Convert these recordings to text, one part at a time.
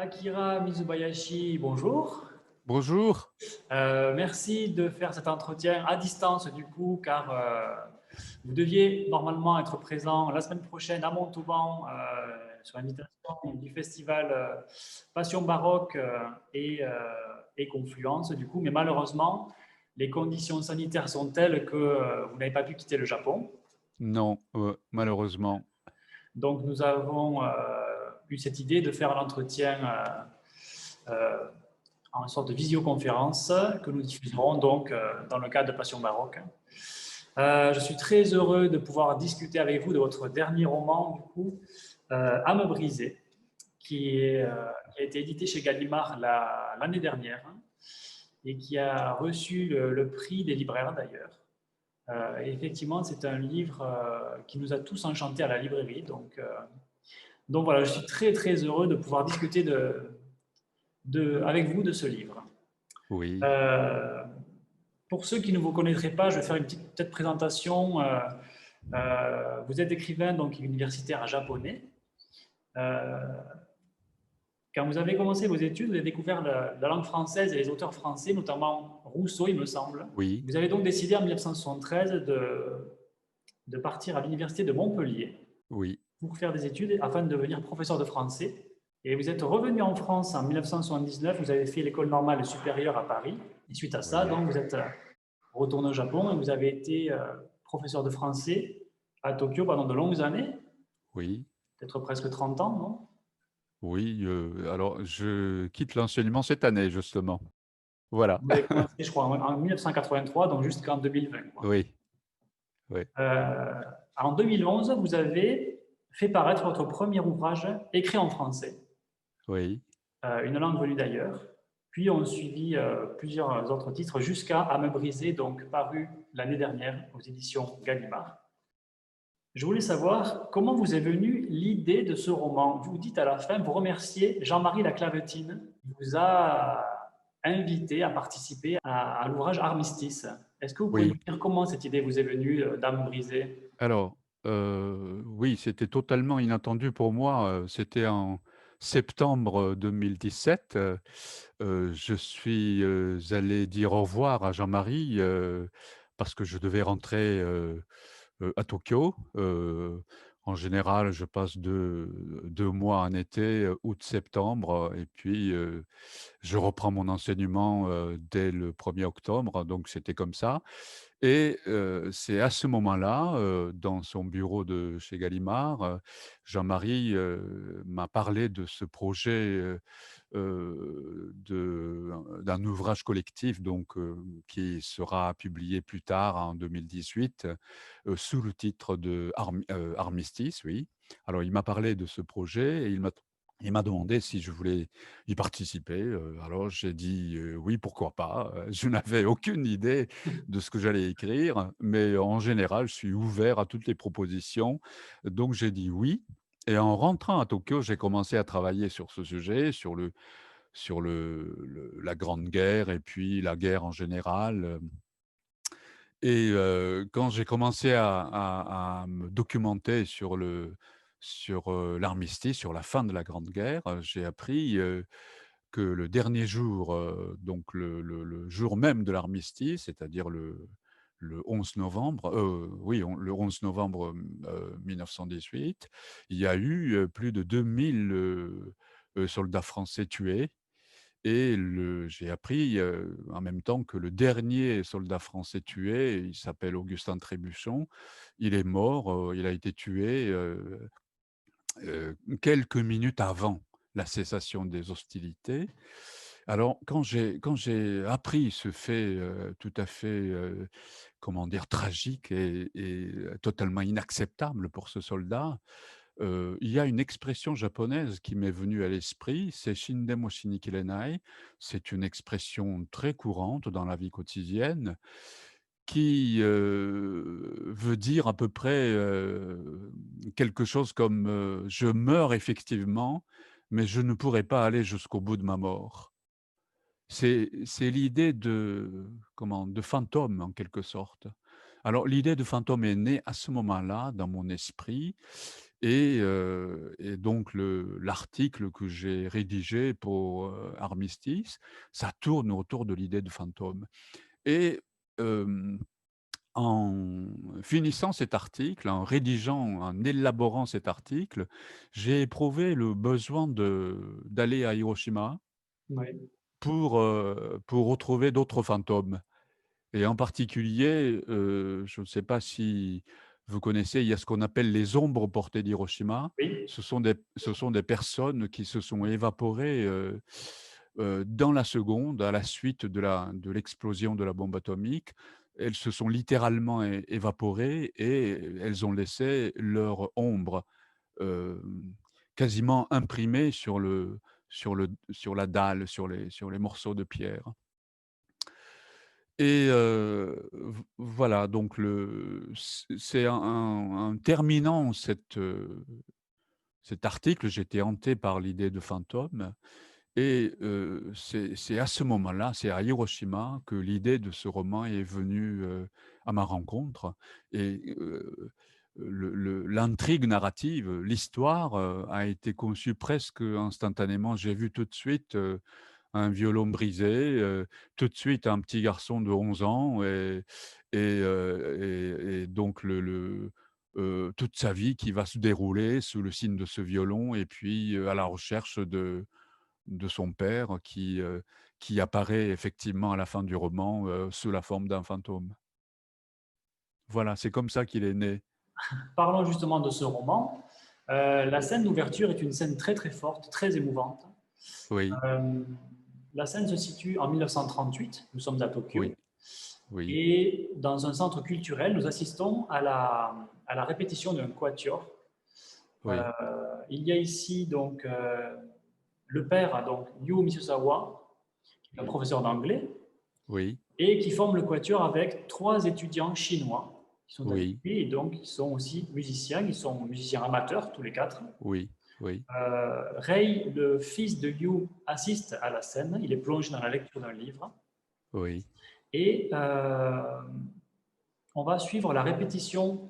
Akira Mizubayashi, bonjour. Bonjour. Merci de faire cet entretien à distance du coup, car vous deviez normalement être présent la semaine prochaine à Montauban sur l'invitation du festival Passion Baroque et Confluence du coup, mais malheureusement les conditions sanitaires sont telles que vous n'avez pas pu quitter le Japon. Non, malheureusement. Donc nous avons eu cette idée de faire l'entretien en sorte de visioconférence que nous diffuserons donc dans le cadre de Passion Baroque. Je suis très heureux de pouvoir discuter avec vous de votre dernier roman, du coup, À me briser, qui a été édité chez Gallimard l'année dernière et qui a reçu le prix des libraires d'ailleurs. Et effectivement, c'est un livre qui nous a tous enchantés à la librairie. Donc voilà, je suis très très heureux de pouvoir discuter avec vous de ce livre. Oui, Euh, pour ceux qui ne vous connaîtraient pas, je vais faire une petite présentation. Vous êtes écrivain, donc universitaire japonais. Euh, quand vous avez commencé vos études, vous avez découvert la langue française et les auteurs français, notamment Rousseau, il me semble. oui, Vous avez donc décidé en 1973 de partir à l'université de Montpellier oui, pour faire des études afin de devenir professeur de français. Et vous êtes revenu en France en 1979, vous avez fait l'école normale supérieure à Paris. Et suite à ça, oui, donc, vous êtes retourné au Japon et vous avez été professeur de français à Tokyo pendant de longues années, oui, peut-être presque 30 ans, non? oui. Alors, je quitte l'enseignement cette année, justement. Voilà. Vous avez commencé, je crois, en 1983, donc jusqu'en 2020. Quoi. Oui, oui, En 2011, vous avez fait paraître votre premier ouvrage écrit en français, oui, une langue venue d'ailleurs. Puis on suivi plusieurs autres titres jusqu'à À me briser, donc paru l'année dernière aux éditions Gallimard. Je voulais savoir comment vous est venue l'idée de ce roman. Vous dites à la fin, vous remerciez Jean-Marie Laclavetine, qui vous a invité à participer à l'ouvrage Armistice. Est-ce que vous pouvez nous oui. dire comment cette idée vous est venue d'âme brisée? Alors, oui, c'était totalement inattendu pour moi. C'était en septembre 2017. Je suis, allé dire au revoir à Jean-Marie, parce que je devais rentrer, à Tokyo. En général, je passe 2 mois en été, août-septembre, et puis, je reprends mon enseignement, dès le 1er octobre, donc c'était comme ça. Et c'est à ce moment-là, dans son bureau de chez Gallimard, Jean-Marie, m'a parlé de ce projet, d'un ouvrage collectif donc qui sera publié plus tard en 2018, sous le titre de Armistice, oui. Alors il m'a parlé de ce projet et il m'a demandé si je voulais y participer, alors j'ai dit: «Oui, pourquoi pas?» Je n'avais aucune idée de ce que j'allais écrire, mais en général, je suis ouvert à toutes les propositions, donc j'ai dit: «Oui». Et en rentrant à Tokyo, j'ai commencé à travailler sur ce sujet, sur la Grande Guerre et puis la guerre en général, et quand j'ai commencé à me documenter sur l'armistice, sur la fin de la Grande Guerre, j'ai appris, que le dernier jour, donc le jour même de l'armistice, c'est-à-dire le 11 novembre, oui, on le 11 novembre, 1918, il y a eu, plus de 2000 soldats français tués. Et j'ai appris, en même temps que le dernier soldat français tué, il s'appelle Augustin Trébuchon, il est mort, il a été tué, quelques minutes avant la cessation des hostilités. Alors quand j'ai appris ce fait, tout à fait, comment dire? Tragique et totalement inacceptable pour ce soldat, il y a une expression japonaise qui m'est venue à l'esprit, c'est «Shindemo shinikirenai». C'est une expression très courante dans la vie quotidienne qui, veut dire à peu près, quelque chose comme, «Je meurs effectivement, mais je ne pourrai pas aller jusqu'au bout de ma mort». C'est l'idée de comment? De fantôme en quelque sorte. Alors l'idée de fantôme est née à ce moment-là dans mon esprit et donc l'article que j'ai rédigé pour, Armistice, ça tourne autour de l'idée de fantôme et hem en finissant cet article, en rédigeant, en élaborant cet article, j'ai éprouvé le besoin d'aller à Hiroshima Oui, pour retrouver d'autres fantômes et en particulier, je ne sais pas si vous connaissez, il y a ce qu'on appelle les ombres portées d'Hiroshima. oui, Ce sont des personnes qui se sont évaporées, dans la seconde à la suite de l'explosion de la bombe atomique. Elles se sont littéralement évaporées et elles ont laissé leur ombre, hem, quasiment imprimée sur la dalle, sur les morceaux de pierre. Et voilà, donc c'est en terminant cet article, j'étais hanté par l'idée de fantôme et c'est à ce moment-là, c'est à Hiroshima que l'idée de ce roman est venue, à ma rencontre et l'intrigue narrative, l'histoire, a été conçue presque instantanément. J'ai vu tout de suite, un violon brisé, tout de suite un petit garçon de 11 ans et donc toute sa vie qui va se dérouler sous le signe de ce violon et puis, à la recherche de son père qui apparaît effectivement à la fin du roman, sous la forme d'un fantôme. Voilà, c'est comme ça qu'il est né. parlons justement de ce roman. La scène d'ouverture est une scène très très forte, très émouvante. Oui, Euh, la scène se situe en 1938, nous sommes à Tokyo, oui, oui, et dans un centre culturel, nous assistons à la répétition d'un quatuor. oui, Il y a ici donc le père, donc Yu Misusawa, qui est un professeur d'anglais, oui, et qui forme le quatuor avec trois étudiants chinois qui sont avec oui, lui et donc qui sont aussi musiciens, ils sont musiciens amateurs tous les quatre. oui, oui, Rei, le fils de Yu, assiste à la scène, il est plongé dans la lecture d'un livre oui, et on va suivre la répétition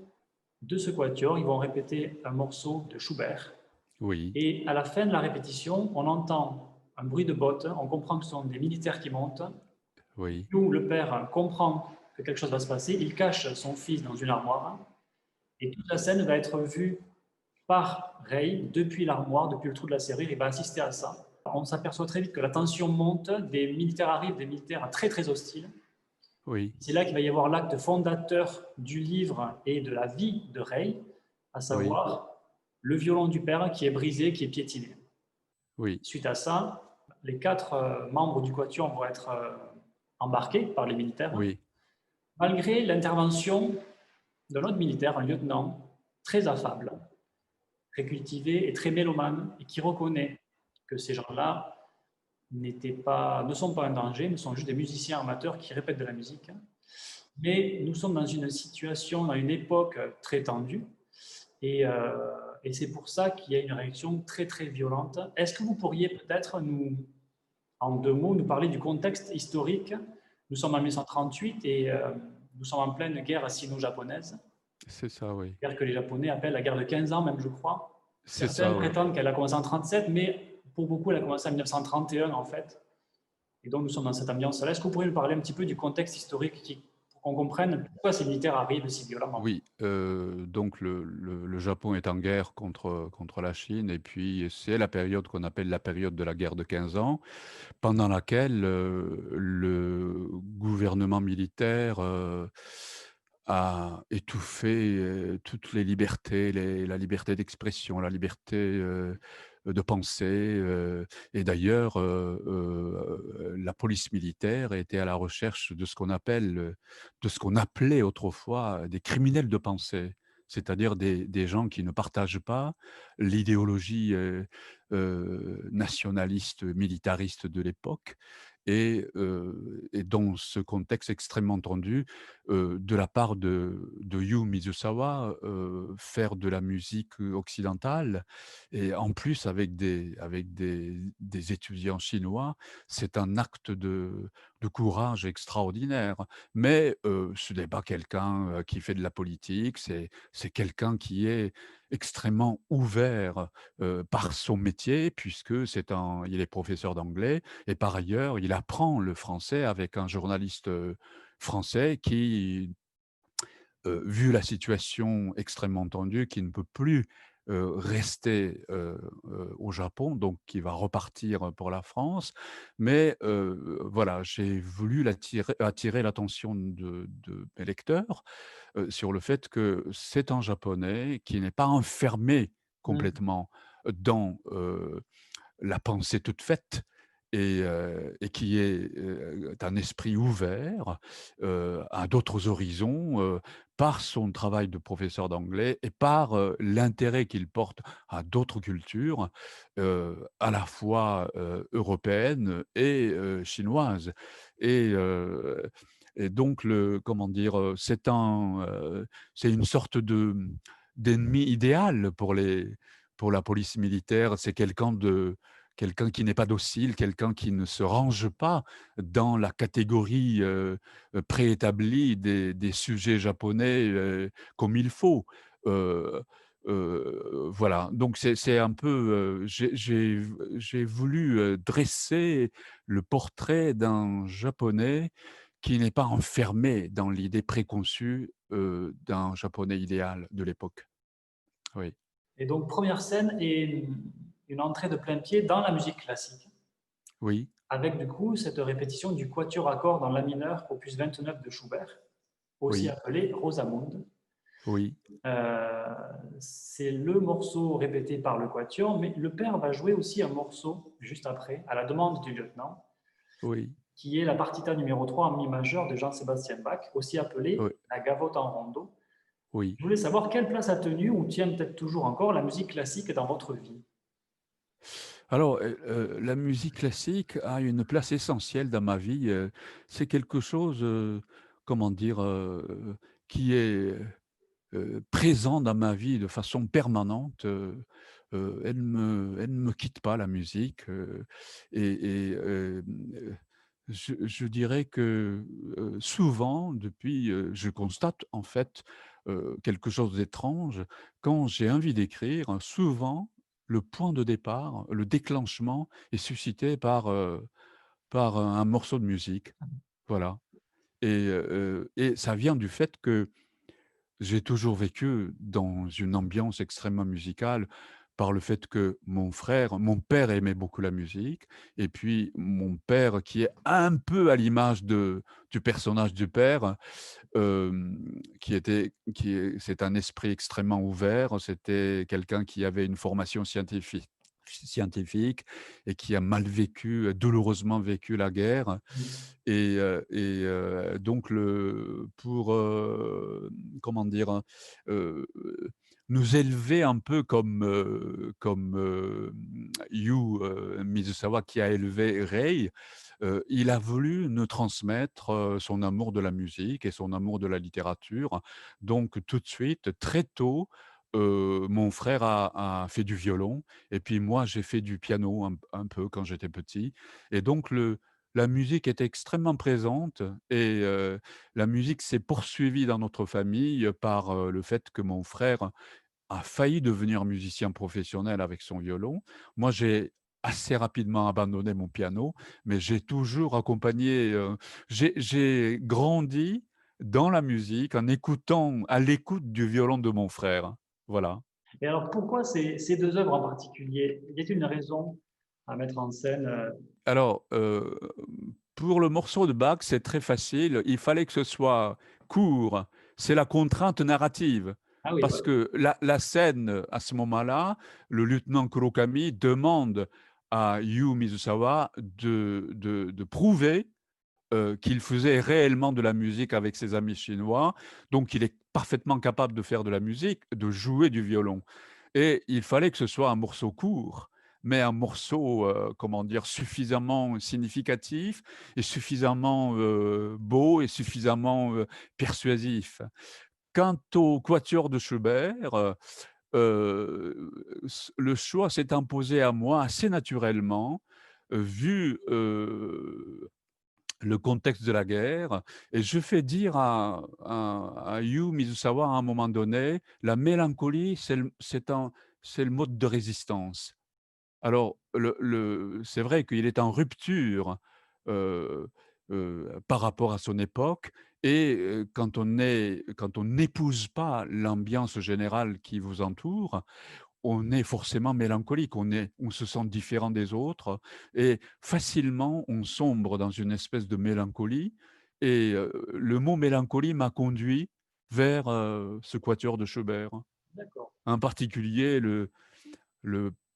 de ce quatuor. Ils vont répéter un morceau de Schubert oui, et à la fin de la répétition, on entend un bruit de bottes, on comprend que ce sont des militaires qui montent. oui, Yu, le père, comprend que quelque chose va se passer, il cache son fils dans une armoire et toute la scène va être vue par Rei depuis l'armoire, depuis le trou de la serrure, il va assister à ça. On s'aperçoit très vite que la tension monte, des militaires arrivent, des militaires très très hostiles. oui, C'est là qu'il va y avoir l'acte fondateur du livre et de la vie de Rei, à oui, savoir le violon du père qui est brisé, qui est piétiné. oui, Suite à ça, les quatre membres du quatuor vont être embarqués par les militaires, oui, malgré l'intervention d'un autre militaire, un lieutenant, très affable, très cultivé et très mélomane, et qui reconnaît que ces gens-là ne sont pas un danger, ne sont juste des musiciens amateurs qui répètent de la musique. Mais nous sommes dans une situation, dans une époque très tendue, et, c'est pour ça qu'il y a une réaction très très violente. Est-ce que vous pourriez peut-être nous, en deux mots, nous parler du contexte historique? Nous sommes en 1938 et nous sommes en pleine guerre sino-japonaise, c'est ça, oui. guerre que les Japonais appellent la guerre de 15 ans, même je crois. C'est Certains ça, oui. prétendent qu'elle a commencé en 37, mais pour beaucoup, elle a commencé en 1931 en fait. Et donc nous sommes dans cette ambiance-là. Est-ce que vous pourriez nous parler un petit peu du contexte historique pour qu'on comprenne pourquoi ces militaires arrivent si violemment? Oui, donc le Japon est en guerre contre la Chine et puis c'est la période qu'on appelle la période de la guerre de 15 ans, pendant laquelle, le gouvernement militaire, a étouffé, toutes les libertés, la liberté d'expression, la liberté, de penser, et d'ailleurs, la police militaire était à la recherche de ce qu'on appelait autrefois des criminels de pensée. C'est-à-dire des gens qui ne partagent pas l'idéologie, nationaliste, militariste de l'époque et dans ce contexte extrêmement tendu, de la part de Yu Mizusawa, faire de la musique, occidentale et en plus avec des étudiants chinois, c'est un acte de courage extraordinaire. Mais, ce n'est pas quelqu'un, qui fait de la politique, c'est quelqu'un qui est extrêmement ouvert, par son métier puisque il est professeur d'anglais et par ailleurs, il apprend le français avec un journaliste, français qui, vu la situation extrêmement tendue, qui ne peut plus, rester, au Japon, donc qui va repartir, pour la France. Mais, voilà, j'ai voulu attirer l'attention de mes lecteurs, sur le fait que c'est un Japonais qui n'est pas enfermé Mhm. complètement dans, la pensée toute faite et qui est, un esprit ouvert, à d'autres horizons, par son travail de professeur d'anglais et par, l'intérêt qu'il porte à d'autres cultures, à la fois, européennes et chinoises et heu et donc comment dire? C'est une sorte d'ennemi idéal pour la police militaire. C'est quelqu'un qui n'est pas docile, quelqu'un qui ne se range pas dans la catégorie, préétablie des sujets japonais, comme il faut. Heu voilà, donc c'est un peu, j'ai voulu, dresser le portrait d'un Japonais qui n'est pas enfermé dans l'idée préconçue, d'un Japonais idéal de l'époque. Oui, Et donc, première scène est une entrée de plein pied dans la musique classique, oui, avec du coup cette répétition du quatuor à cordes dans la mineur, opus 29 de Schubert, aussi oui, appelé Rosamunde. oui, Euh, c'est le morceau répété par le quatuor, mais le père va jouer aussi un morceau juste après, à la demande du lieutenant, oui, qui est la partita numéro 3 en mi majeur de Jean-Sébastien Bach, aussi appelée oui, la gavotte en rondo. oui. Je voulais savoir quelle place a tenu ou tient peut-être toujours encore la musique classique dans votre vie. Alors, la musique classique a une place essentielle dans ma vie, c'est quelque chose, comment dire? Qui est, présent dans ma vie de façon permanente, elle ne me quitte pas la musique, je dirais que, souvent depuis, je constate en fait, quelque chose d'étrange. Quand j'ai envie d'écrire, souvent le point de départ, le déclenchement est suscité par un morceau de musique. Voilà et ça vient du fait que j'ai toujours vécu dans une ambiance extrêmement musicale par le fait que mon père aimait beaucoup la musique et puis mon père qui est un peu à l'image du personnage du père, c'est un esprit extrêmement ouvert, c'était quelqu'un qui avait une formation scientifique et qui a mal vécu, douloureusement vécu la guerre donc comment dire? Heu, nous élever un peu comme Yu, Mizusawa qui a élevé Rei, il a voulu nous transmettre, son amour de la musique et son amour de la littérature. Donc tout de suite, très tôt, mon frère a fait du violon et puis moi j'ai fait du piano un peu quand j'étais petit et donc la musique était extrêmement présente et la musique s'est poursuivie dans notre famille par, le fait que mon frère a failli devenir musicien professionnel avec son violon. Moi, j'ai assez rapidement abandonné mon piano, mais j'ai toujours accompagné, j'ai grandi dans la musique en écoutant à l'écoute du violon de mon frère. Voilà. Et alors, pourquoi ces deux œuvres en particulier? Y a-t-il une raison à mettre en scène Alors, pour le morceau de Bach, c'est très facile. Il fallait que ce soit court. C'est la contrainte narrative. Ah oui, Parce voilà. que la scène, à ce moment-là, le lieutenant Kurokami demande à Yu Mizusawa de prouver, qu'il faisait réellement de la musique avec ses amis chinois. Donc il est parfaitement capable de faire de la musique, de jouer du violon et il fallait que ce soit un morceau court. mais un morceau, comment dire, suffisamment significatif et suffisamment, beau et suffisamment, persuasif. Quant au quatuor de Schubert, le choix s'est imposé à moi assez naturellement, vu, le contexte de la guerre, et je fais dire à Yu Mizusawa à un moment donné: «La mélancolie, c'est le mode de résistance». Alors c'est vrai qu'il est en rupture, heu par rapport à son époque, et quand on n'épouse pas l'ambiance générale qui vous entoure, on est forcément mélancolique, on se sent différent des autres, et facilement on sombre dans une espèce de mélancolie, et le mot mélancolie m'a conduit vers, ce quatuor de Schubert. D'accord. En particulier le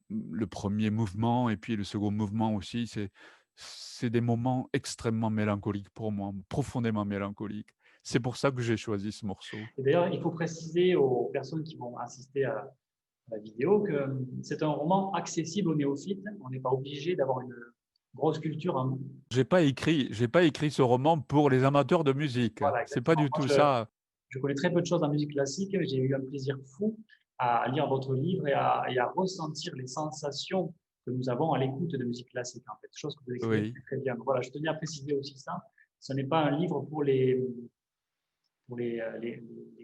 le 1er mouvement et puis le second mouvement aussi, c'est des moments extrêmement mélancoliques pour moi, profondément mélancoliques. C'est pour ça que j'ai choisi ce morceau. Et d'ailleurs, il faut préciser aux personnes qui vont assister à la vidéo que c'est un roman accessible aux néophytes. On n'est pas obligé d'avoir une grosse culture. J'ai pas écrit ce roman pour les amateurs de musique, hein. Voilà, C'est pas exactement. du Moi, tout ça. je connais très peu de choses en musique classique. J'ai eu un plaisir fou à lire votre livre et à ressentir les sensations que nous avons à l'écoute de musique classique, en fait, chose que vous décrivez Oui, très, très bien. Voilà, je tenais à préciser aussi ça. Ce n'est pas un livre pour les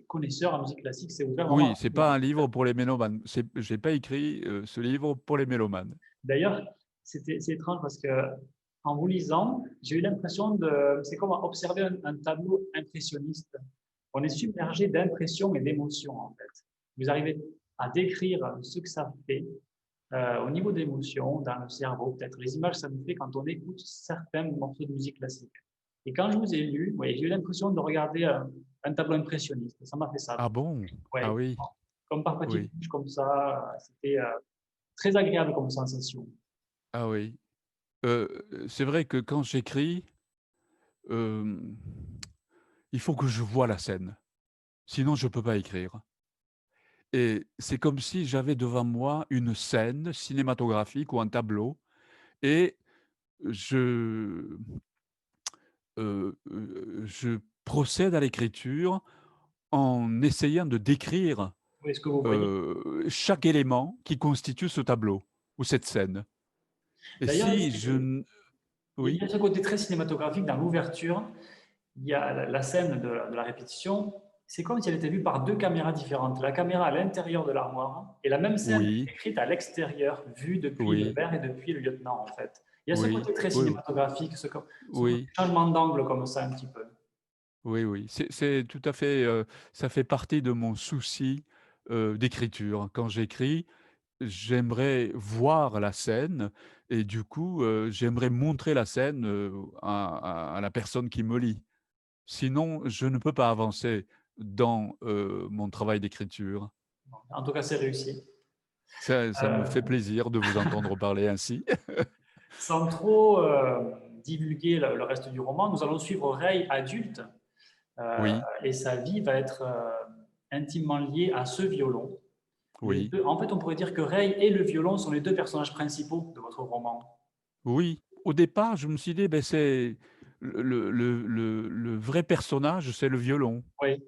connaisseurs en musique classique, c'est ouvert vraiment oui, à c'est tout le pas monde. un livre pour les mélomanes. J'ai pas écrit, ce livre pour les mélomanes. D'ailleurs, c'est étrange parce que en vous lisant, j'ai eu l'impression c'est comme observer un tableau impressionniste. On est submergé d'impressions et d'émotions, en fait. Vous arrivez à décrire ce que ça fait au niveau d'émotions, dans le cerveau, peut-être les images que ça nous fait quand on écoute certains morceaux de musique classique. Et quand je vous ai lu, ouais, j'ai eu l'impression de regarder un tableau impressionniste. Ça m'a fait ça. Ah bon? Ah Ouais, oui, comme par petites oui, touches comme ça, c'était très agréable comme sensation. ah oui. C'est vrai que quand j'écris, hem, il faut que je voie la scène, sinon je peux pas écrire. Et c'est comme si j'avais devant moi une scène cinématographique ou un tableau, et je, je procède à l'écriture en essayant de décrire, Oui, est-ce que vous voyez? chaque élément qui constitue ce tableau ou cette scène. Et D'ailleurs, si je n il y oui, a ce côté très cinématographique dans l'ouverture. Il y a la scène de la répétition. C'est comme si elle était vue par deux caméras différentes. La caméra à l'intérieur de l'armoire et la même scène oui, écrite à l'extérieur, vue depuis le oui, père et depuis le lieutenant, en fait. Il y a ce oui, côté très oui, oui, cinématographique, ce côté oui. changement d'angle comme ça un petit peu. Oui, oui, c'est tout à fait, ça fait partie de mon souci, d'écriture. Quand j'écris, j'aimerais voir la scène, et du coup, j'aimerais montrer la scène, à la personne qui me lit. Sinon, je ne peux pas avancer dans, mon travail d'écriture. En tout cas, c'est réussi. Ça me fait Euh, plaisir de vous entendre parler ainsi. Sans trop divulguer le reste du roman, nous allons suivre Ray adulte Oui, et sa vie va être intimement liée à ce violon. oui, En fait, on pourrait dire que Ray et le violon sont les deux personnages principaux de votre roman. oui. Au départ, je me suis dit: «Beh, c'est le vrai personnage, c'est le violon». Oui,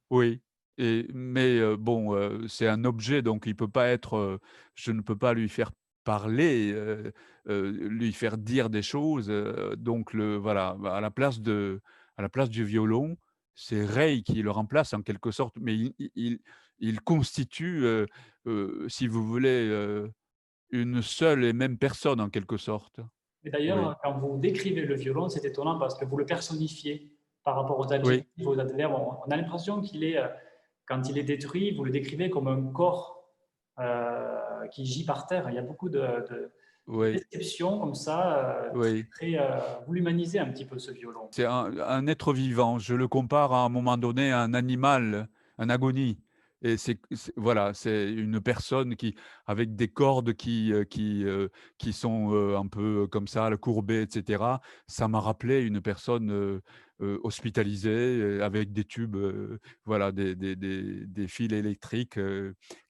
Oui, mais bon, c'est un objet, donc il peut pas être, je ne peux pas lui faire parler, lui faire dire des choses, donc voilà, à la place du violon, c'est Ray qui le remplace en quelque sorte, mais il constitue, si vous voulez, une seule et même personne en quelque sorte. et Oui, d'ailleurs, quand vous décrivez le violon, c'est étonnant parce que vous le personnifiez par rapport aux adjectifs, oui, aux adverbes. On a l'impression qu'il est, quand il est détruit, vous le décrivez comme un corps qui gît par terre. Il y a beaucoup de oui, descriptions comme ça, oui. vous l'humanisez un petit peu ce violon. C'est un être vivant. Je le compare à un moment donné à un animal en agonie, et c'est voilà, c'est une personne qui avec des cordes qui sont, un peu comme ça, le courbées et cetera. Ça m'a rappelé une personne, hospitalisée, avec des tubes, voilà, des fils électriques,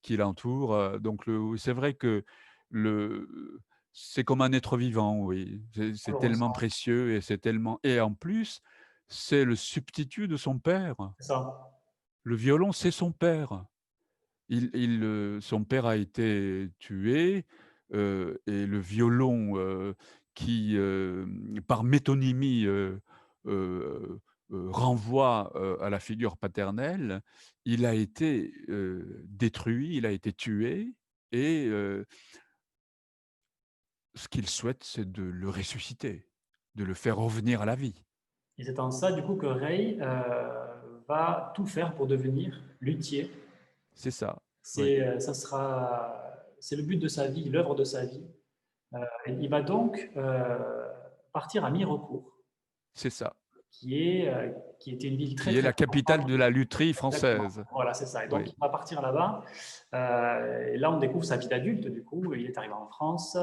qui l'entourent, donc c'est vrai que le c'est comme un être vivant, oui. On le C'est tellement ressent, précieux et c'est tellement et en plus, c'est le substitut de son père. c'est ça. Le violon, c'est son père. Son père a été tué, et le violon, qui, par métonymie, heu renvoie, à la figure paternelle, il a été, détruit, il a été tué et ce qu'il souhaite, c'est de le ressusciter, de le faire revenir à la vie. Et c'est en ça, du coup, que Ray va tout faire pour devenir luthier. C'est ça, oui, C'est le but de sa vie, l'œuvre de sa vie. Il va donc partir à Mirecourt, c'est ça, qui était une ville très qui est très la capitale importante. de la lutherie Exactement. française. Voilà, c'est ça. Et donc, Oui, il va partir là-bas. Et là, on découvre sa vie d'adulte, du coup. Il est arrivé en France.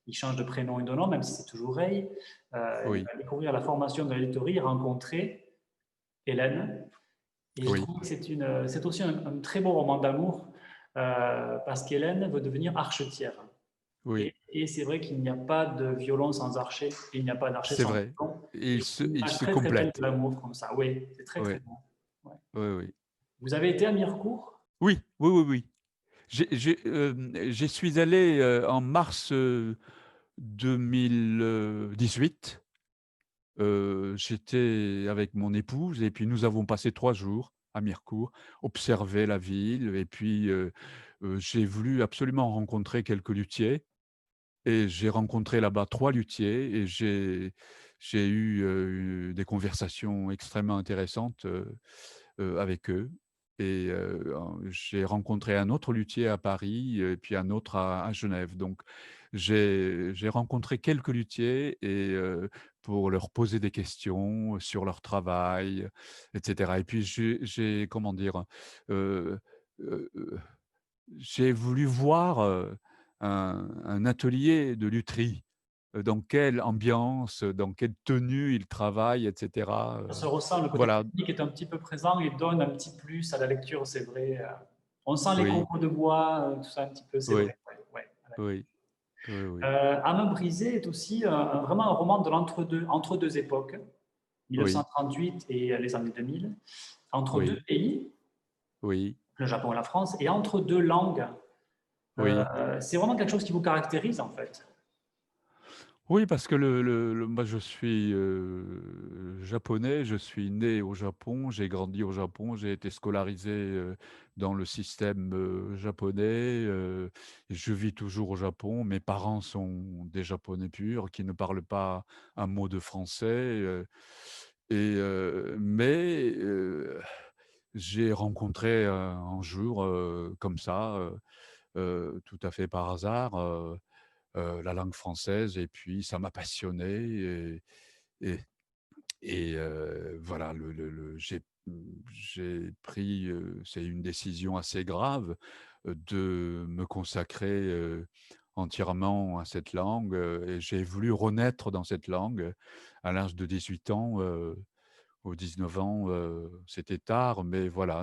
Il change de prénom et de nom, même si c'est toujours Ray. Il oui, va découvrir la formation de la lutherie, rencontrer Hélène. Et je oui, trouve que c'est aussi un très beau roman d'amour parce qu'Hélène veut devenir archetière. oui. Et c'est vrai qu'il n'y a pas de violon sans archer, et il n'y a pas d'archer C'est sans vrai violon. et Et c'est une il image se très très belle de complètent. l'amour comme ça. Oui, c'est très très Oui, beau. Ouais. oui, oui. Vous avez été à Mirecourt? Oui, oui, oui, oui. J'y suis allé, en mars, 2018. J'étais avec mon épouse et puis nous avons passé 3 jours à Mirecourt, observer la ville et puis, j'ai voulu absolument rencontrer quelques luthiers et j'ai rencontré là-bas 3 luthiers et j'ai eu, des conversations extrêmement intéressantes, avec eux et j'ai rencontré un autre luthier à Paris et puis un autre à Genève. Donc j'ai rencontré quelques luthiers et pour leur poser des questions sur leur travail et cetera et puis j'ai comment dire? Heu heu j'ai voulu voir, un atelier de lutherie, dans quelle ambiance, dans quelle tenue ils travaillent et cetera, Ça se ressent, le côté voilà, technique est un petit peu présent et donne un petit plus à la lecture, c'est vrai. On sent les oui, copeaux de bois, tout ça un petit peu, c'est oui, vrai. Ouais, ouais. oui, oui, oui, Âme brisée est aussi vraiment un roman de l'entre-deux, entre deux époques, oui, 1938 et les années 2000, entre deux oui, pays, oui, le Japon et la France, et entre deux langues. oui. C'est vraiment quelque chose qui vous caractérise en fait. Oui, parce que moi, je suis, japonais, je suis né au Japon, j'ai grandi au Japon, j'ai été scolarisé, dans le système, japonais, et je vis toujours au Japon. Mes parents sont des Japonais purs qui ne parlent pas un mot de français, mais j'ai rencontré, un jour, comme ça, tout à fait par hasard, la langue française et puis ça m'a passionné et voilà j'ai pris, c'est une décision assez grave, de me consacrer, entièrement à cette langue, et j'ai voulu renaître dans cette langue, à l'âge de 18 ans, ou 19 ans, c'était tard, mais voilà,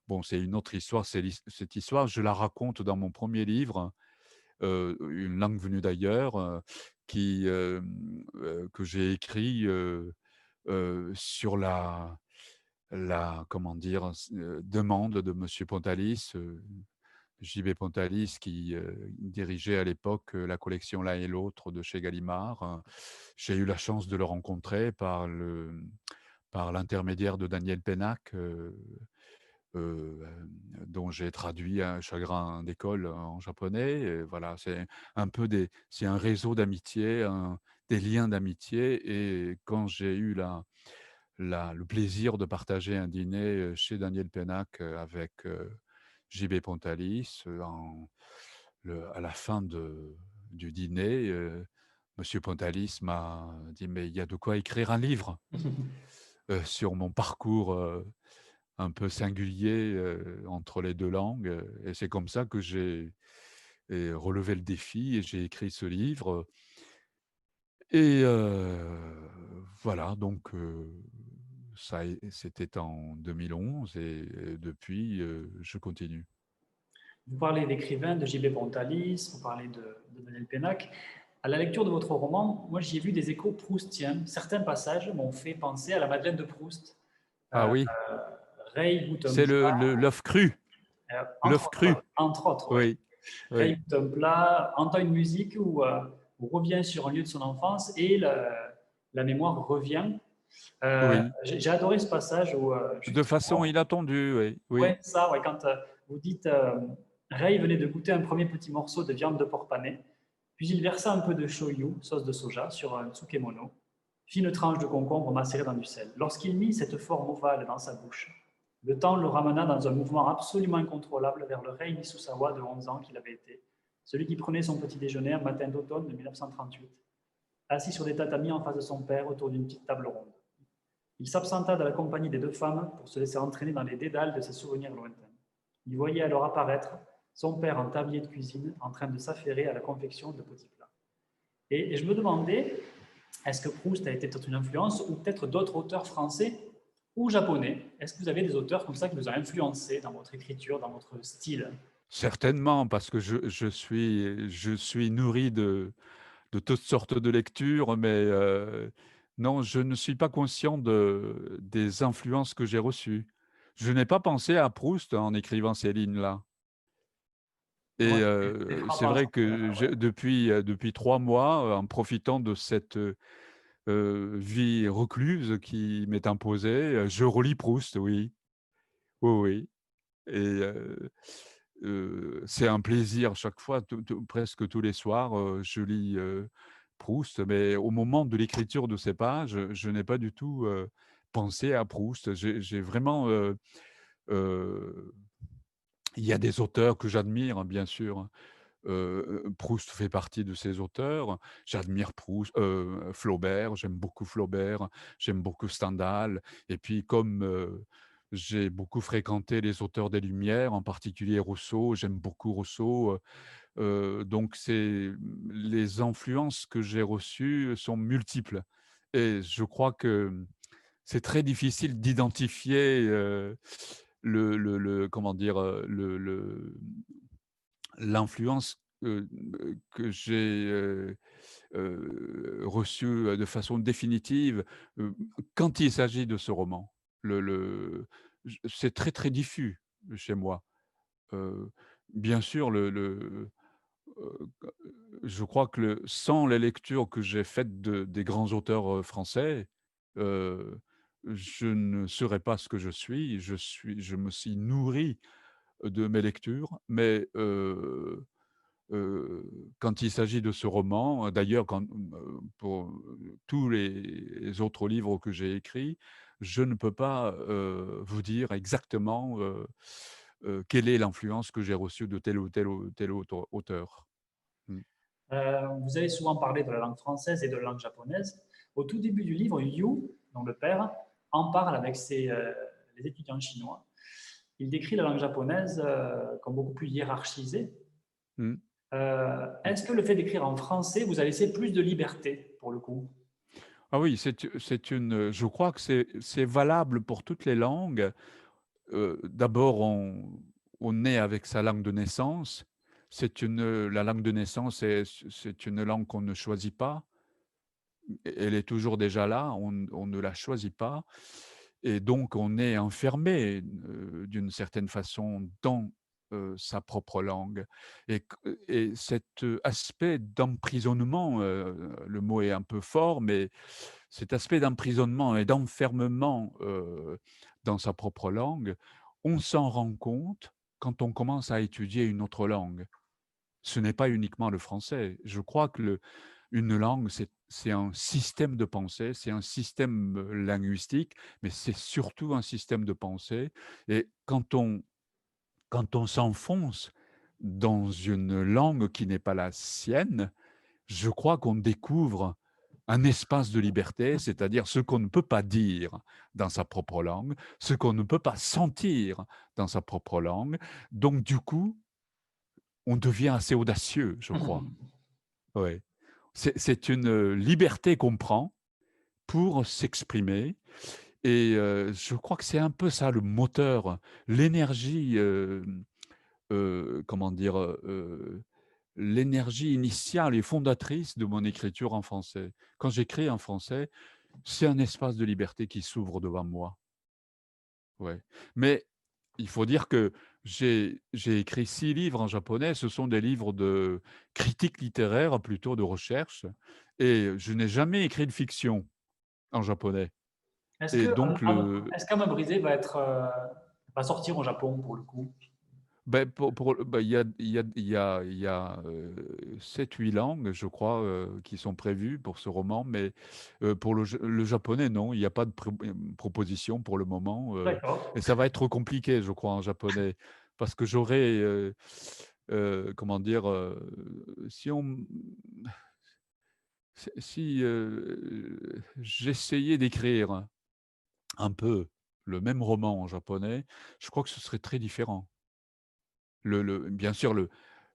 bon, c'est une autre histoire, cette histoire, je la raconte dans mon premier livre. Une langue venue d'ailleurs, que j'ai écrit, sur la comment dire? Demande de monsieur Pontalis, JB Pontalis qui, dirigeait à l'époque, la collection L'un et l'autre de chez Gallimard. J'ai eu la chance de le rencontrer par l'intermédiaire de Daniel Pénac, dont j'ai traduit un Chagrin d'école en japonais et voilà, c'est un réseau d'amitié, des liens d'amitié et quand j'ai eu le plaisir de partager un dîner, chez Daniel Pénac, avec, JB Pontalis, à la fin du dîner, monsieur Pontalis m'a dit: «Mais il y a de quoi écrire un livre, sur mon parcours, un peu singulier, entre les 2 langues, et c'est comme ça que j'ai relevé le défi et j'ai écrit ce livre, et voilà donc c'était en 2011 et depuis, je continue. Vous parlez d'écrivains, de J.B. Pontalis, vous parlez de Daniel Pénac. À la lecture de votre roman, moi j'y ai vu des échos proustiens. Certains passages m'ont fait penser à la Madeleine de Proust. Ah Euh, oui, Ray c'est Bouton-Plat, l'œuf cru, entre l'œuf autres, cru. entre autres, oui. Oui, Ray oui, Bouton-Plat entend une musique où revient sur un lieu de son enfance et la mémoire revient. oui. J'ai adoré ce passage où je suis De façon totalement. inattendue, oui, oui, Ouais, ça, ouais, quand vous dites Ray venait de goûter un premier petit morceau de viande de porc pané, puis il versa un peu de shoyu, sauce de soja, sur un tsukemono, fit une tranche de concombre macérée dans du sel. Lorsqu'il mit cette forme ovale dans sa bouche, le temps le ramena dans un mouvement absolument incontrôlable vers le Rei Misusawa de 11 ans qu'il avait été, celui qui prenait son petit déjeuner un matin d'automne de 1938, assis sur des tatamis en face de son père autour d'une petite table ronde. Il s'absenta de la compagnie des deux femmes pour se laisser entraîner dans les dédales de ses souvenirs lointains. Il voyait alors apparaître son père en tablier de cuisine en train de s'affairer à la confection de petits plats. Et je me demandais, est-ce que Proust a été peut-être une influence ou peut-être d'autres auteurs français ou japonais? Est-ce que vous avez des auteurs comme ça qui vous ont influencé dans votre écriture, dans votre style? certainement, parce que je suis nourri de toutes sortes de lectures, mais non, je ne suis pas conscient des influences que j'ai reçues. Je n'ai pas pensé à Proust en écrivant ces lignes-là. Ouais, Et c'est c'est frappant. vrai que depuis 3 mois, en profitant de cette vie recluse qui m'est imposée, je relis Proust, oui. Oui, oui. Et c'est un plaisir chaque fois, presque tous les soirs, je lis Proust, mais au moment de l'écriture de ces pages, je n'ai pas du tout pensé à Proust. J'ai vraiment. Euh, il y a des auteurs que j'admire, hein, bien sûr, hein. Proust fait partie de ces auteurs. J'admire Proust, Flaubert, j'aime beaucoup Flaubert, j'aime beaucoup Stendhal. Et puis comme, j'ai beaucoup fréquenté les auteurs des Lumières, en particulier Rousseau, j'aime beaucoup Rousseau, donc les influences que j'ai reçues sont multiples et je crois que c'est très difficile d'identifier, comment dire? L'influence, que j'ai, reçue, de façon définitive, quand il s'agit de ce roman. C'est très, très diffus chez moi. Heu, Bien sûr, je crois que sans les lectures que j'ai faites des grands auteurs, français, heu, je ne serais pas ce que je suis. Je me suis nourri de mes lectures, mais quand il s'agit de ce roman, d'ailleurs pour tous les autres livres que j'ai écrits, je ne peux pas, vous dire exactement, quelle est l'influence que j'ai reçue de tel auteur. Mmh. Vous avez souvent parlé de la langue française et de la langue japonaise. Au tout début du livre, Yu, donc le père, en parle avec les étudiants chinois. Il décrit la langue japonaise comme beaucoup plus hiérarchisée. Mmh. Mmh. Est-ce que le fait d'écrire en français vous a laissé plus de liberté pour le coup? Ah oui, je crois que c'est valable pour toutes les langues. D'abord, on naît avec sa langue de naissance. La langue de naissance, c'est une langue qu'on ne choisit pas. Elle est toujours déjà là, on ne la choisit pas et donc on est enfermé, d'une certaine façon dans, sa propre langue et cet, aspect d'emprisonnement, le mot est un peu fort, mais cet aspect d'emprisonnement et d'enfermement, dans sa propre langue, on s'en rend compte quand on commence à étudier une autre langue. Ce n'est pas uniquement le français. Je crois que une langue, c'est un système de pensée, c'est un système, linguistique, mais c'est surtout un système de pensée et quand on s'enfonce dans une langue qui n'est pas la sienne, je crois qu'on découvre un espace de liberté, c'est-à-dire ce qu'on ne peut pas dire dans sa propre langue, ce qu'on ne peut pas sentir dans sa propre langue. Donc du coup, on devient assez audacieux, je crois. Ouais. C'est une, liberté qu'on prend pour s'exprimer et je crois que c'est un peu ça le moteur, l'énergie, comment dire, l'énergie initiale et fondatrice de mon écriture en français. Quand j'écris en français, c'est un espace de liberté qui s'ouvre devant moi. Ouais. Mais il faut dire que j'ai écrit 6 livres en japonais. Ce sont des livres de critique littéraire, plutôt de recherche, et je n'ai jamais écrit de fiction en japonais. Est-ce Et que donc est-ce qu'Âme brisée va sortir au Japon pour le coup? il y a 7-8 langues, je crois, qui sont prévues pour ce roman, mais pour le japonais, non, il n'y a pas de proposition pour le moment, et D'accord. ça va être compliqué, je crois, en japonais, parce que j'aurais, comment dire, si on m si, j'essayais d'écrire un peu le même roman en japonais, je crois que ce serait très différent. Bien sûr,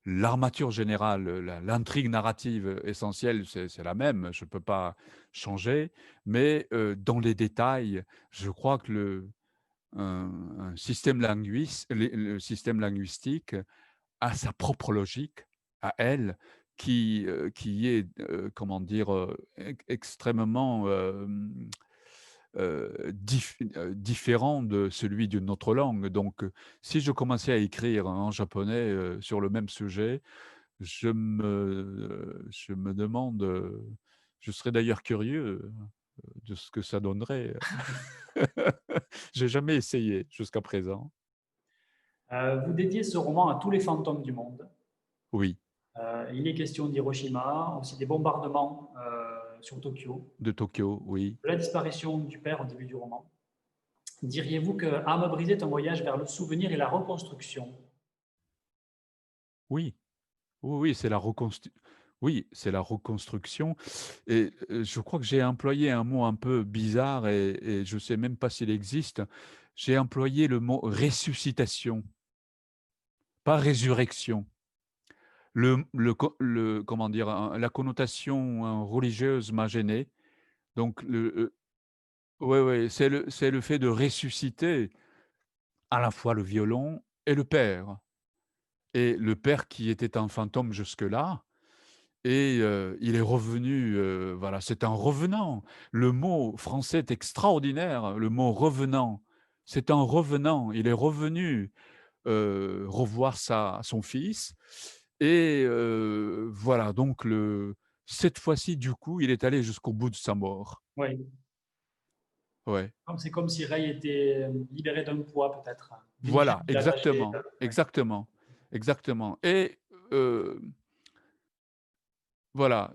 l'armature générale, l'intrigue narrative essentielle, c'est la même, je ne peux pas changer, mais dans les détails, je crois que un système le système linguistique a sa propre logique à elle, qui est, comment dire, extrêmement, différent de celui d'une autre langue. Donc, si je commençais à écrire en japonais, sur le même sujet, je me demande, je serais d'ailleurs curieux, de ce que ça donnerait. J'ai jamais essayé jusqu'à présent. Vous dédiez ce roman à tous les fantômes du monde. Oui, Il est question d'Hiroshima, aussi des bombardements sur Tokyo, de Tokyo, oui. de la disparition du père au début du roman. Diriez-vous que Âme brisée est un voyage vers le souvenir et la reconstruction? Oui, oui, oui, c'est la reconstruction, et je crois que j'ai employé un mot un peu bizarre, et je ne sais même pas s'il existe. J'ai employé le mot ressuscitation, pas résurrection. Comment dire? La connotation, religieuse m'a gêné. Donc ouais, ouais, c'est le fait de ressusciter à la fois le violon et le père. Et le père qui était un fantôme jusque-là, et il est revenu, voilà, c'est un revenant. Le mot français est extraordinaire, le mot «revenant». C'est un revenant, il est revenu, revoir son fils, et voilà, donc cette fois-ci, du coup, il est allé jusqu'au bout de sa mort. Oui, Ouais, c'est comme si Ray était libéré d'un poids peut-être, d'une chaîne voilà, qui l'attachait. exactement, Ouais. exactement, exactement, et heu, voilà,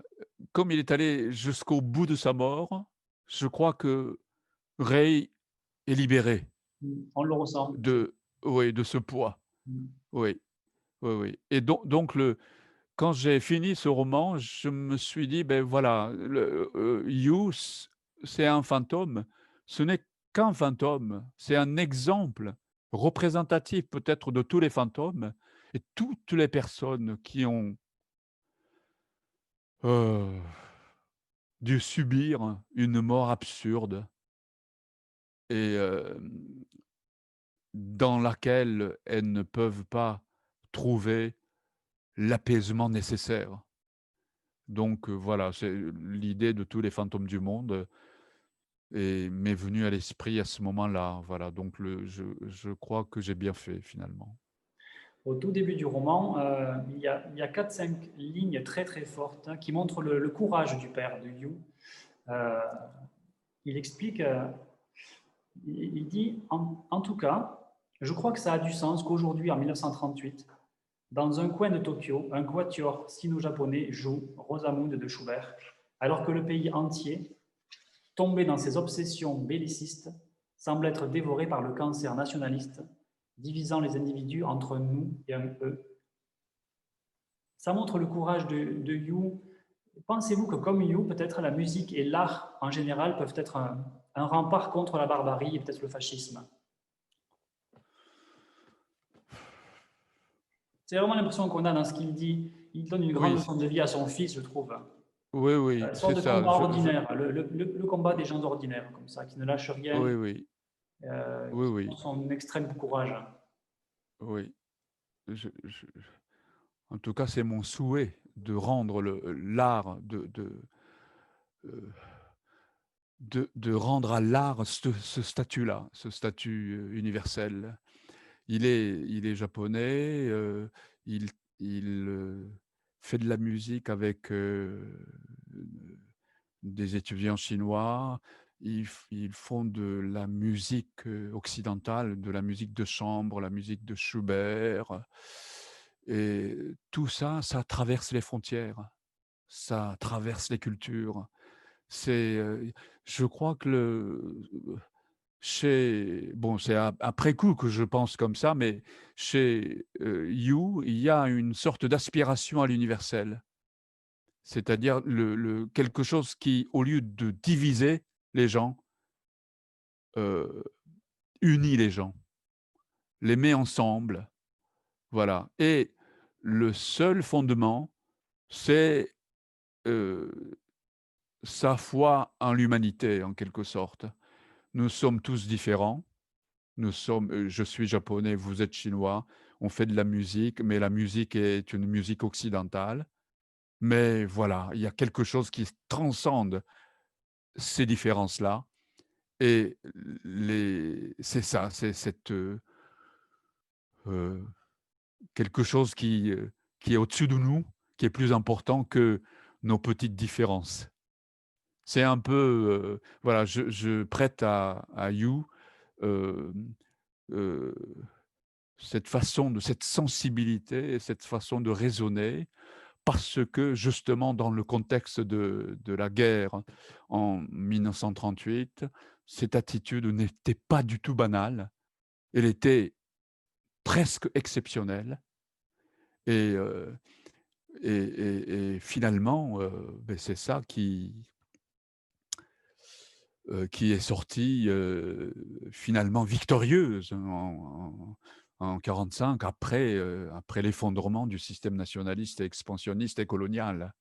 comme il est allé jusqu'au bout de sa mort, je crois que Ray est libéré On le ressent. de oui, de ce poids. Oui, oui, oui, et donc quand j'ai fini ce roman, je me suis dit: ben voilà, You, c'est un fantôme. Ce n'est qu'un fantôme, c'est un exemple représentatif peut-être de tous les fantômes, et toutes les personnes qui ont, heu, dû subir une mort absurde, et dans laquelle elles ne peuvent pas trouver l'apaisement nécessaire. Donc voilà, c'est l'idée de tous les fantômes du monde, et m'est venue à l'esprit à ce moment-là. Voilà, donc je crois que j'ai bien fait finalement. Au tout début du roman, il y a 4-5 lignes très très fortes qui montrent le courage du père de Yu. Euh, il explique, il dit, en tout cas, je crois que ça a du sens qu'aujourd'hui, en 1938, dans un coin de Tokyo, un quatuor sino-japonais joue Rosamund de Schubert, alors que le pays entier, tombé dans ses obsessions bellicistes, semble être dévoré par le cancer nationaliste, divisant les individus entre nous et un eux. Ça montre le courage de Yu. Pensez-vous que comme Yu, peut-être la musique et l'art en général peuvent être un rempart contre la barbarie et peut-être le fascisme? C'est vraiment l'impression qu'on a dans ce qu'il dit. Il donne une grande Oui, leçon de vie à son fils, je trouve. oui, oui, Une sorte c'est de ça. combat ordinaire, le combat des gens ordinaires, comme ça, qui ne lâchent rien, Oui, oui, oui, qui oui, montrent son extrême courage. oui. je en tout cas, c'est mon souhait de rendre l'art, heu, de rendre à l'art ce statut-là, ce statut, universel. Il est japonais, il fait de la musique avec, des étudiants chinois. Ils font de la musique, occidentale, de la musique de chambre, la musique de Schubert, et tout ça, ça traverse les frontières, ça traverse les cultures. C'est, je crois que c'est après coup que je pense comme ça, mais chez, You, il y a une sorte d'aspiration à l'universel. C'est-à-dire quelque chose qui, au lieu de diviser les gens, heu, unit les gens, les met ensemble, voilà, et le seul fondement, c'est, heu, sa foi en l'humanité, en quelque sorte. Nous sommes tous différents. Je suis japonais, vous êtes chinois, on fait de la musique, mais la musique est une musique occidentale. Mais voilà, il y a quelque chose qui transcende ces différences-là, et c'est ça, c'est heu, quelque chose qui est au-dessus de nous, qui est plus important que nos petites différences. C'est un peu, voilà, je prête à You, hem, heu cette sensibilité et cette façon de raisonner, parce que justement dans le contexte de la guerre en 1938, cette attitude n'était pas du tout banale, elle était presque exceptionnelle, et et finalement, c'est ça qui est sortie, finalement victorieuse en 45, après l'effondrement du système nationaliste, expansionniste et colonial.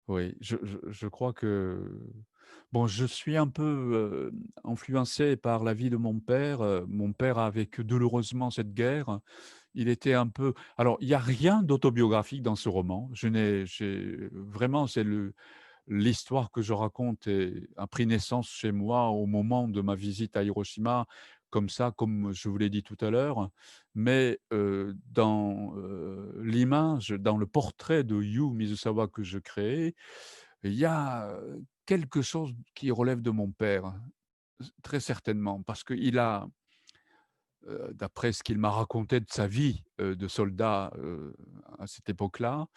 Oui, je crois que bon, je suis un peu, influencé par la vie de mon père. Mon père a vécu douloureusement cette guerre. Il était un peu, alors il y a rien d'autobiographique dans ce roman. Je n'ai j'ai vraiment, c'est l'histoire que je raconte a pris naissance chez moi au moment de ma visite à Hiroshima, comme ça, comme je vous l'ai dit tout à l'heure. Mais, dans, l'image, dans le portrait de Yu Mizusawa que je crée, il y a, quelque chose qui relève de mon père, très certainement, parce qu'il a, d'après ce qu'il m'a raconté de sa vie, de soldat, à cette époque-là,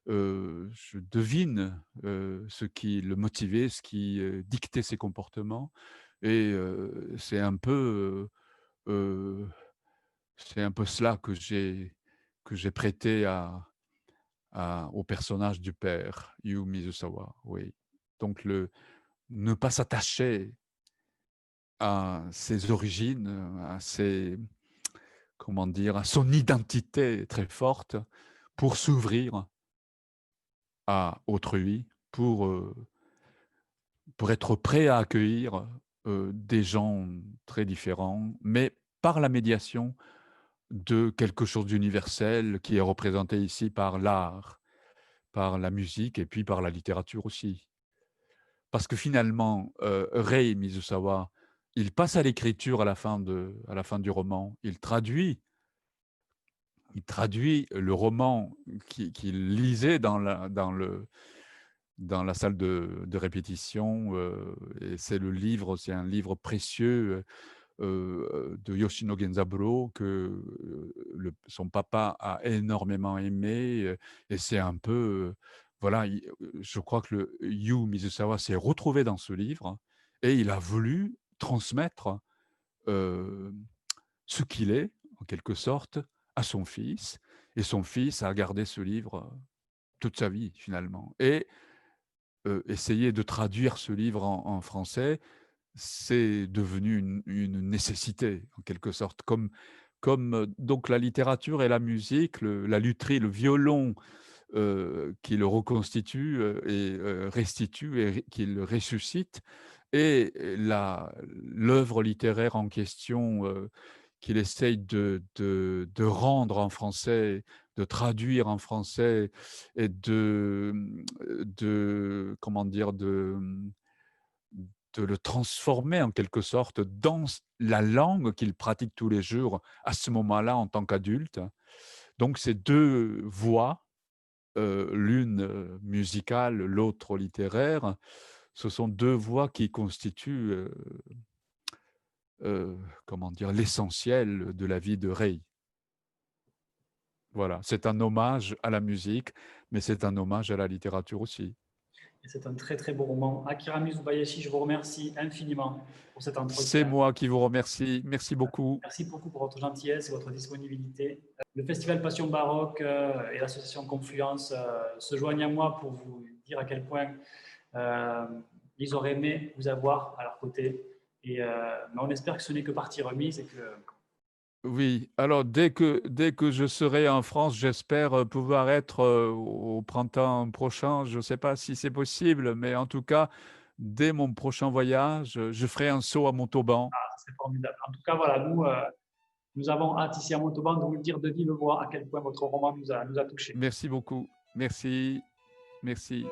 je devine, ce qui le motivait, ce qui, dictait ses comportements, et heu, c'est un peu cela que j'ai prêté au personnage du père, Yu Mizusawa, oui. Donc ne pas s'attacher à ses origines, à ses comment dire? À son identité très forte, pour s'ouvrir à autrui, pour être prêt à accueillir, des gens très différents, mais par la médiation de quelque chose d'universel qui est représenté ici par l'art, par la musique et puis par la littérature aussi. Parce que finalement, Rei Mizusawa, il passe à l'écriture à la fin du roman. Il traduit le roman qu'il lisait dans la salle de répétition, et c'est un livre précieux, de Yoshino Genzaburo que, son papa a énormément aimé, et c'est un peu, voilà, je crois que le Yu Mizusawa s'est retrouvé dans ce livre, et il a voulu transmettre, heu, ce qu'il est, en quelque sorte, à son fils, et son fils a gardé ce livre, toute sa vie finalement, et essayer de traduire ce livre en français, c'est devenu une nécessité en quelque sorte, donc la littérature et la musique, la lutherie, le violon, qui le reconstitue, et restitue et qui le ressuscite, et l'œuvre littéraire en question, qu'il essaye de rendre en français, de traduire en français et comment dire, de le transformer en quelque sorte dans la langue qu'il pratique tous les jours à ce moment-là en tant qu'adulte. Donc ces 2 voix, l'une, musicale, l'autre littéraire, ce sont 2 voix qui constituent, comment dire? L'essentiel de la vie de Rei. Voilà, c'est un hommage à la musique, mais c'est un hommage à la littérature aussi. Et c'est un très très beau roman. Akira Mizubayashi, je vous remercie infiniment pour cet C'est entretien. moi qui vous remercie. Merci beaucoup. Merci beaucoup pour votre gentillesse et votre disponibilité. Le Festival Passion Baroque et l'association Confluence se joignent à moi pour vous dire à quel point euh, ils auraient aimé vous avoir à leur côté. Mais on espère que ce n'est que partie remise et que Oui, alors dès que je serai en France, j'espère, pouvoir être, au printemps prochain. Je ne sais pas si c'est possible, mais en tout cas, dès mon prochain voyage, je ferai un saut à Montauban. c'est formidable. En tout cas, voilà, nous avons hâte ici à Montauban de vous le dire de vive voix à quel point votre roman nous a touchés. Merci beaucoup. Merci, merci.